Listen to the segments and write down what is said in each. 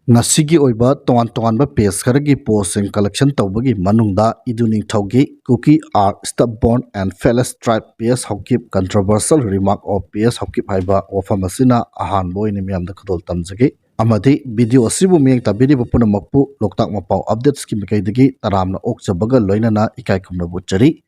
ngasi oiba tongan tongan ba page kharagi post and collection tawbagi manungda iduning thaugi cookie are stubborn and fearless tribe PS hokip controversial remark of PS hokip haiba wafamasina ahan boy ni miyam da khadol tamjagi amadi video asibu miyang tabiri bapuna makpu loktak mapau updates ki mikaidagi taramna okjabaga loinana ikai kumna buchari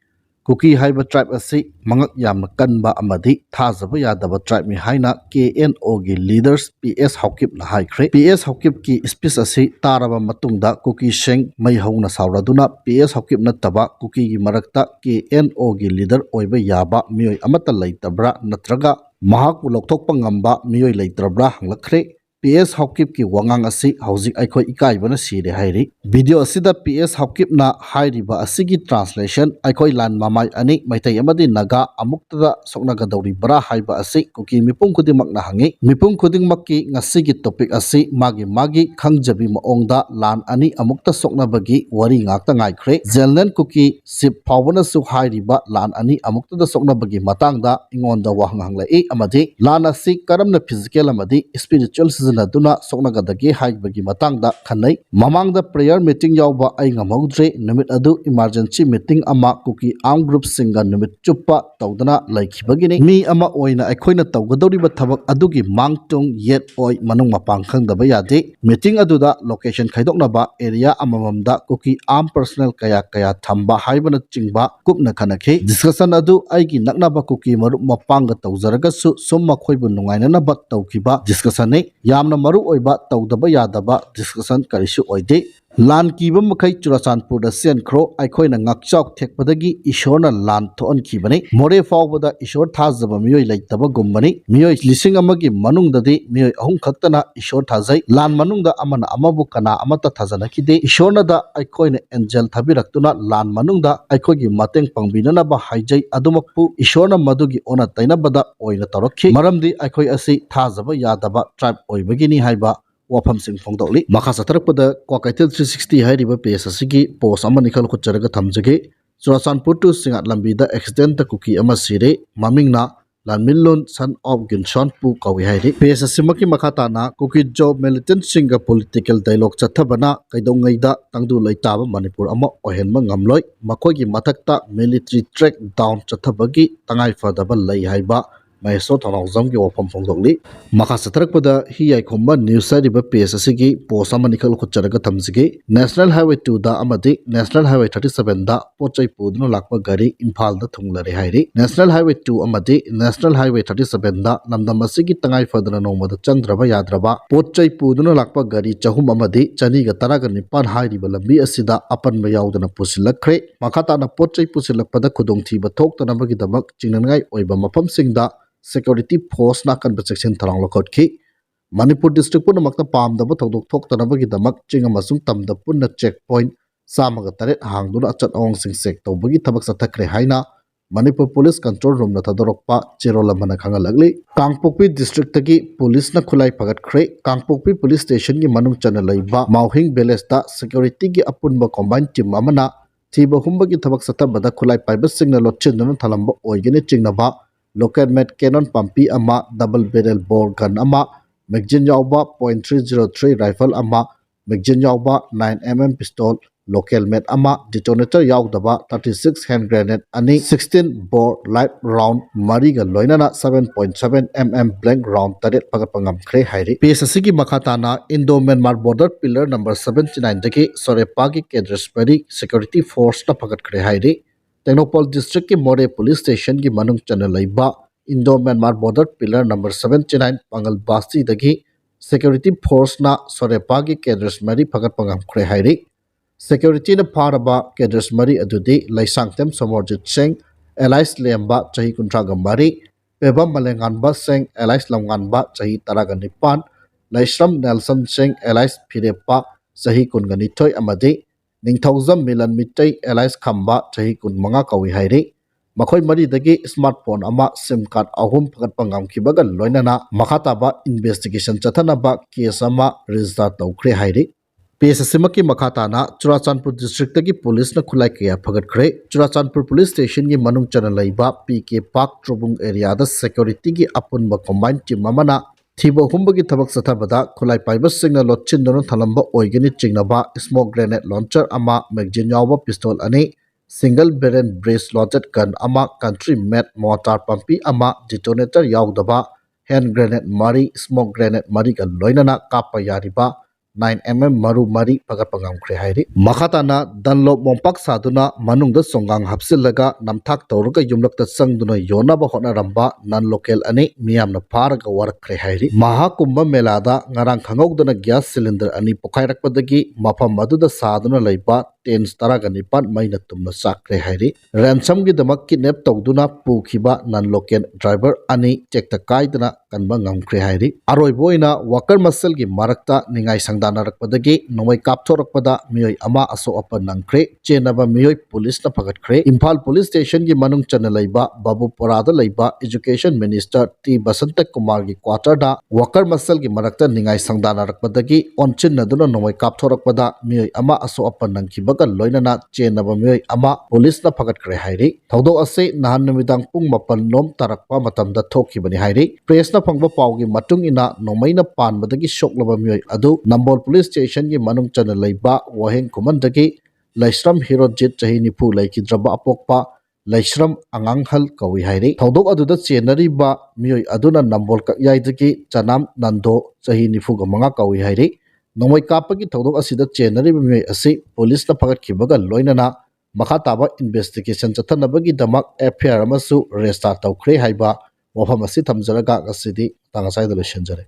Cookie haiba tribe asi mangak yamna kanba amadi thajaba yadaba tribe mi haina KNO gi leaders PS hokip na haikre PS hokip ki speech asi taraba matungda Cookie sheng mai hauna sauraduna PS hokip na taba Cookie gi marakta KNO gi leader oiba yaba mioi amata leitabra natraga mahak lokthokpa ngamba mioi leitrabra hanglakre PS hokip ki wangang asi hauzik aikhoi ikai bana sire hairi video asida PS hokip na hairiba asigi translation aikhoi lan mamai ani maitai amadi naga amuktada soknaga dawri bara haiba asi Cookie mipum khudimak na hangi mipum khudingmak ki ngasigi topic asi magi khangjabi maongda lan ani amukta soknabagi wari ngakta ngaikhre zelnen Cookie sip phawbana su hairiba lan ani amuktada soknabagi matangda ingonda wahanglai amadi lan asi karamna physical amadi spiritual Naduna Soknagadagi Haibagi Matangda Kanai Mamangda prayer meeting yauba ay ngamawdre numit adu emergency meeting ama Cookie arm group singa numit chupa tawdana laikhibagini mi ama oina aikhoina tawgadoriba thabak adugi mangtung yet oi manung mapang khangdaba yade meeting aduda location khaidoknaba area amamamda Cookie arm personnel kaya thamba haibana chingba kupna khanakhe discussion adu aigi naknaba Cookie marup mapanga tawjaragasu summa khoibu nungainana bat tawkiba discussion ne yamna maru oiba tawdaba yadaba discussion karisu oide lan kiba makai Churachandpur da senkro aikhoina ngakchak thekpadagi ishorna lan thon kibani more fawbada ishor thajaba miyoi leitaba gumbani miyoi lising amagi manungdadi miyoi ahum khaktana ishor thajai lan manungda amana amabu kana amata thajana kide ishorna da aikhoina angel thabiraktuna lan manungda aikhogi mateng pangbinana ba haijai adumakpu ishorna madugi ona tainabada oina tarakhi maramdi aikhoi asi thajaba yadaba tribe oibagini haiba wafam sing phongdoli makha satrakpada Kwakaitel 360 hairiba page asigi post amani khal khutcharaga thamjage Churachandpur to Singat lambi da accident ta Cookie ama sire mamingna Lanmilon son of Ginshon pu kawi hairi page asimaki makhata na Cookie job militant singa political dialogue chathabana kaidongai da tangdu laitaba Manipur ama ohenma ngamloi makogi mathakta military track down chathabagi tangai fadaba lai haiba Maeso Thanawjam ki wafam phongdokli makha satrakpada hi aikhomba news sariba page asigi post amani khal khutcharaga thamjige National Highway 2 da amadi National Highway 37 da pochai puduna lakpa gari Imphal da thunglare hairi National Highway 2 amadi National Highway 37 da namdam asigi tangai fadana nomada chandraba yadraba pochai puduna lakpa gari chahum amadi chani ga taraga nipan hairiba lambi asida apanba yaudana pusilakre makhata na pochai pusilakpada khudongthiba thoktanabagi damak chingnangai oiba mafam singda security force na kan section tharang lokot ki Manipur district pun makta pam da thodok thok tanabagi damak chinga masung tamda punna checkpoint samaga taret hangduna achat ong sing sek tawbagi thabak sathakre haina Manipur police control room na thadorokpa cherola mana khanga lagli Kangpokpi district tagi police na khulai phagat khre Kangpokpi police station gi manung chana laiba Mauhing village da security gi apunba combined team amana thiba humbagi thabak sathabada khulai paiba singna lotchen na thalamba oigene chingnaba Local made cannon pampi ama double barrel bore gun ama magazine yauba .303 rifle ama magazine yauba 9mm pistol local made ama detonator yaudaba 36 hand grenade ani 16 bore light round mariga loinana 7.7mm blank round taret pagapangam khre hairi PSSigi makhatana Indo Myanmar border pillar number 79 dagi Sorepa gi Kedrespari security force na pagat khre hairi Technopol district ki More police station ki manung channel laiba Indo Myanmar border pillar number 79 Pangal Basti dagi security force na Sorepa ki Kedrespari pagat pangam khre hairi security na pharaba Kedrespari adudi Laisangtem Somorjit Singh Elias Lemba chahi kuntraga mari Pebam Malenganba Singh Elias Lamganba chahi taraga nipan Laisram Nelson Singh Elias Phirepa chahi kunganithoi amadi Ningthaujam Milan Mitai Elias Khamba chahi kun manga kawi hairi makhoi mari dagi smartphone ama sim card ahum phagat pangam khibaga loinana makhataba investigation chathanaba case ama register tawkhre hairi PSSMaki makhata na Churachandpur district tagi police na khulai kaya phagat khre Churachandpur police station gi manung chana laiba PK Park Trobung area da security gi apunba combined team amana ꯊꯤꯕ ꯍꯨꯝꯕꯒꯤ ꯊꯕꯛ ꯆꯠꯊꯕꯗ ꯈꯨꯠꯂꯥꯏ ꯄꯥꯏꯕꯁꯤꯡꯅ ꯂꯣꯠꯁꯤꯟꯗꯨꯅ ꯊꯝꯂꯝꯕ ꯑꯣꯏꯒꯅꯤ ꯆꯤꯡꯅꯕ smoke grenade ꯂꯣꯟꯆꯔ ꯑꯃ, magazine ꯌꯥꯎꯕ pistol ꯑꯅꯤ, single ꯕꯦꯔꯦꯜ bridge ꯂꯣꯗꯦꯗ gun ꯑꯃ, country made ꯃꯣꯔꯇꯥꯔ ꯄꯝꯄꯤ ꯑꯃ, ꯗꯤꯇꯣꯅꯦꯇꯔ ꯌꯥꯎꯗꯕ ꯍꯦꯟ ꯒ꯭ꯔꯦꯅꯦꯗ 4, ꯁ꯭ꯃꯣꯛ ꯒ꯭ꯔꯦꯅꯦꯗ 4ꯒ ꯂꯣꯏꯅꯅ ꯀꯥꯞꯄ ꯌꯥꯔꯤꯕ 9mm ꯃꯔꯨ 4 ꯐꯒꯠꯄ ꯉꯝꯈ꯭ꯔꯦ ꯍꯥꯏꯔꯤ꯫ ꯃꯈꯥ ꯇꯥꯅ ꯗꯟꯂꯣꯞ ꯃꯣꯝꯄꯥꯛ ꯁꯥꯗꯨꯅ ꯃꯅꯨꯡꯗ ꯆꯣꯡꯒꯥꯡ ꯍꯥꯞꯆꯤꯜꯂꯒ ꯅꯝꯊꯥꯛ ꯇꯧꯔꯒ ꯌꯨꯝꯂꯛꯇ ꯆꯪꯗꯨꯅ ꯌꯣꯟꯅꯕ ꯍꯣꯠꯅꯔꯝꯕ ꯅꯟ ꯂꯣꯀꯦꯜ 2 ꯃꯤꯌꯥꯝꯅ ꯐꯥꯔꯒ ꯋꯥꯔꯛꯈ꯭ꯔꯦ ꯍꯥꯏꯔꯤ꯫ ꯃꯍꯥꯀꯨꯝꯚ ꯃꯦꯂꯥꯗ ꯉꯔꯥꯡ ꯈꯪꯍꯧꯗꯅ ꯒ꯭ꯌꯥꯁ ꯁꯤꯂꯤꯟꯗꯔ 2 ꯄꯣꯈꯥꯏꯔꯛꯄꯗꯒꯤ ꯃꯐꯝ ꯑꯗꯨꯗ ꯁꯥꯗꯨꯅ ꯂꯩꯕ ꯇꯦꯟꯠ 19 ꯃꯩꯅ ꯇꯨꯝꯅ ꯆꯥꯛꯈ꯭ꯔꯦ ꯍꯥꯏꯔꯤ꯫ ꯔꯦꯟꯁꯝꯒꯤꯗꯃꯛ ꯀꯤꯗꯅꯦꯞ ꯇꯧꯗꯨꯅ ꯄꯨꯈꯤꯕ ꯅꯟ ꯂꯣꯀꯦꯜ ꯗ꯭ꯔꯥꯏꯚꯔ 2 ꯆꯦꯛꯇ ꯀꯥꯏꯗꯅ ꯀꯟꯕ ꯉꯝꯈ꯭ꯔꯦ ꯍꯥꯏꯔꯤ꯫ ꯑꯔꯣꯏꯕ ꯑꯣꯏꯅ ꯋꯥꯀꯔ ꯃꯁꯦꯜꯒꯤ ꯃꯔꯛꯇ ꯅꯤꯡꯉꯥꯏ ꯁꯪꯗꯥꯅꯔꯛꯄꯗꯒꯤ ꯅꯣꯡꯃꯩ ꯀꯥꯞꯊꯣꯔꯛꯄꯗ ꯃꯤꯑꯣꯏ ꯑꯃ ꯑꯁꯣꯛ ꯑꯄꯟ ꯅꯪꯈ꯭ꯔꯦ꯫ ꯆꯦꯟꯅꯕ ꯃꯤꯑꯣꯏ ꯄꯨꯂꯤꯁꯅ ꯐꯒꯠꯈ꯭ꯔꯦ꯫ ꯏꯝꯐꯥꯜ ꯄꯨꯂꯤꯁ ꯁ꯭ꯇꯦꯁꯟꯒꯤ ꯃꯅꯨꯡ ꯆꯟꯅ ꯂꯩꯕ ꯕꯥꯕꯨꯄꯣꯔꯥꯗ ꯂꯩꯕ ꯏꯖꯨꯀꯦꯁꯟ ꯃꯤꯅꯤꯁꯇꯔ ꯇꯤ ꯕꯁꯟꯇ ꯀꯨꯃꯥꯔꯒꯤ ꯀ꯭ꯋꯥꯇꯔꯗ ꯋꯥꯀꯔ ꯃꯁꯦꯜꯒꯤ ꯃꯔꯛꯇ ꯅꯤꯡꯉꯥꯏ ꯁꯪꯗꯥꯅꯔꯛꯄꯗꯒꯤ ꯑꯣꯟꯁꯤꯟꯅꯗꯨꯅ ꯅꯣꯡꯃꯩ ꯀꯥꯞꯊꯣꯔꯛꯄꯗ ꯃꯤꯑꯣꯏ ꯑꯃ ꯑꯁꯣꯛ ꯑꯄꯟ ꯅꯪꯈꯤꯕꯒ ꯂꯣꯏꯅꯅ ꯆꯦꯟꯅꯕ ꯃꯤꯑꯣꯏ ꯑꯃ ꯄꯨꯂꯤꯁꯅ ꯐꯒꯠꯈ꯭ꯔꯦ ꯍꯥꯏꯔꯤ꯫ ꯊꯧꯗꯣꯛ ꯑꯁꯤ ꯅꯍꯥꯟ ꯅꯨꯃꯤꯗꯥꯡ ꯄꯨꯡ 9 ꯂꯣꯝ ꯇꯥꯔꯛꯄ ꯃꯇꯝꯗ ꯊꯣꯛꯈꯤꯕꯅꯤ ꯍꯥꯏꯔꯤ꯫ ꯄ꯭ꯔꯦꯁꯅ ꯐꯪꯕ ꯄꯥꯎꯒꯤ ꯃꯇꯨꯡ ꯏꯟꯅ ꯅꯣꯡꯃꯩꯅ ꯄꯥꯟꯕꯗꯒꯤ ꯁꯣꯛꯂꯕ ꯃꯤꯑꯣꯏ ꯑꯗꯨ ꯅꯝꯕꯣꯜ ꯄꯨꯂꯤꯁ ꯁ꯭ꯇꯦꯁꯟꯒꯤ ꯃꯅꯨꯡ ꯆꯟꯅ ꯂꯩꯕ ꯋꯥꯍꯦꯡ ꯈꯨꯃꯟꯗꯒꯤ ꯂꯩꯁ꯭ꯔꯝ ꯍꯤꯔꯣꯖꯤꯠ ꯆꯍꯤ 40 ꯂꯩꯈꯤꯗ꯭ꯔꯕ ꯑꯄꯣꯛꯄ ꯂꯩꯁ꯭ꯔꯝ ꯑꯉꯥꯡꯍꯜ ꯀꯧꯏ ꯍꯥꯏꯔꯤ꯫ ꯊꯧꯗꯣꯛ ꯑꯗꯨꯗ ꯆꯦꯟꯅꯔꯤꯕ ꯃꯤꯑꯣꯏ ꯑꯗꯨꯅ ꯅꯝꯕꯣꯜ ꯀꯛꯌꯥꯏꯗꯒꯤ ꯆꯅꯥꯝ ꯅꯟꯗꯣ ꯆꯍꯤ 45 ꯀꯧꯏ ꯍꯥꯏꯔꯤ꯫ ꯅꯣꯡꯃꯩ ꯀꯥꯞꯄꯒꯤ ꯊꯧꯗꯣꯛ ꯑꯁꯤꯗ ꯆꯦꯟꯅꯔꯤꯕ ꯃꯤꯑꯣꯏ ꯑꯁꯤ ꯄꯨꯂꯤꯁꯅ ꯐꯒꯠꯈꯤꯕꯒ ꯂꯣꯏꯅꯅ ꯃꯈꯥ ꯇꯥꯕ ꯏꯟꯚꯦꯁꯇꯤꯒꯦꯁꯟ ꯆꯠꯊꯅꯕꯒꯤꯗꯃꯛ FIR ꯑꯃꯁꯨ ꯔꯦꯖꯤꯁꯇꯥꯔ ꯇꯧꯈ꯭ꯔꯦ ꯍꯥꯏꯕ ꯋꯥꯐꯝ ꯑꯁꯤ ꯊꯝꯖꯔꯒ ꯉꯁꯤꯗꯤ ꯃꯇꯥꯡ ꯑꯁ꯭ꯋꯥꯏꯗ ꯂꯣꯏꯁꯤꯟꯖꯔꯦ꯫